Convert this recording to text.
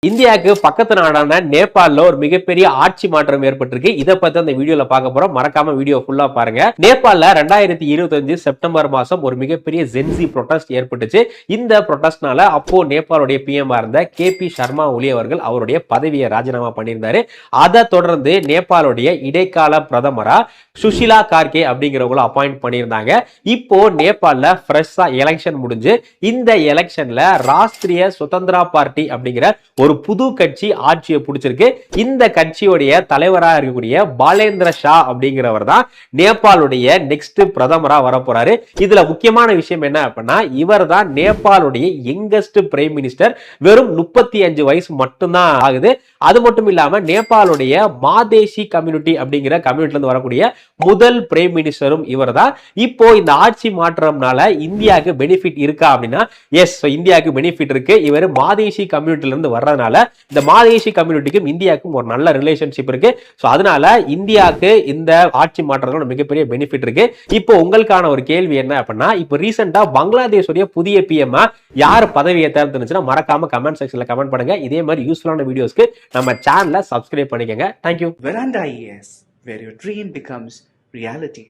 இந்தியாவுக்கு பக்கத்து நாடான நேபாளல ஒரு மிகப்பெரிய ஆட்சி மாற்றம் ஏற்பட்டிருக்கு. இதை பத்தி அந்த வீடியோல பார்க்க போறோம். மறக்காம வீடியோ ஃபுல்லா பாருங்க. நேபாளல 2025 செப்டம்பர் மாசம் ஒரு மிகப்பெரிய ஜென்சி ப்ரொடெஸ்ட் ஏற்பட்டுச்சு. இந்த ப்ரொடெஸ்ட்னால அப்போ நேபாளுடைய பிஎம் இருந்த KP சர்மா ஒலி அவர்கள் அவருடைய பதவியை ராஜினாமா பண்ணியிருந்தாரு. அதை தொடர்ந்து நேபாளுடைய இடைக்கால பிரதமரா சுஷிலா கார்கே அப்படிங்கிறவங்கள அப்பாயிண்ட் பண்ணியிருந்தாங்க. இப்போ நேபாளல ஃப்ரெஷ்ஷா எலெக்ஷன் முடிஞ்சு இந்த எலெக்ஷன்ல ராஷ்டிரிய சுதந்திரா பார்ட்டி அப்படிங்கிற ஒரு புது கட்சி ஆட்சியை பிடிச்சிருக்கு. இந்த கட்சியுடைய தலைவராக இருக்கக்கூடிய பாலேந்திர ஷா அப்படிங்கிறவர் தான் நேபாளுடைய நெக்ஸ்ட் பிரதமரா வரப்போறாரு. இதுல முக்கியமான விஷயம் என்ன அப்படின்னா, இவர் தான் நேபாளுடைய யங்கஸ்ட் பிரைம் மினிஸ்டர். வெறும் 35 வயசு மட்டும்தான் ஆகுது. அது மட்டும் இல்லாம நேபாளுடைய மாதேசி கம்யூனிட்டி அப்படிங்கிற கம்யூனிட்டில இருந்து வரக்கூடிய முதல் பிரைம் மினிஸ்டரும் இவர் தான். இப்போ இந்த ஆட்சி மாற்றம்னால இந்தியாவுக்கு பெனிஃபிட் இருக்கா அப்படின்னா எஸ், இந்தியாவுக்கு பெனிஃபிட் இருக்கு. இவர் மாதேசி கம்யூனிட்டில இருந்து வர்றதுனால இந்த மாதேசி கம்யூனிட்டிக்கும் இந்தியாவுக்கும் ஒரு நல்ல ரிலேஷன்ஷிப் இருக்கு. சோ அதனால இந்தியாவுக்கு இந்த ஆட்சி மாற்றத்தோட மிகப்பெரிய பெனிஃபிட் இருக்கு. இப்போ உங்களுக்கான ஒரு கேள்வி என்ன அப்படின்னா, இப்போ ரீசெண்டா பங்களாதேஷோட புதிய பிஎம் யார் பதவியை தேர்ந்தெடுத்துச்சுன்னா மறக்காம கமெண்ட் செக்ஷன்ல கமெண்ட் பண்ணுங்க. இதே மாதிரி யூஸ்ஃபுல்லான வீடியோஸ்க்கு நம்ம சேனலை சப்ஸ்கிரைப் பண்ணிக்கங்க. Thank you. Veranda IAS, where your dream becomes reality.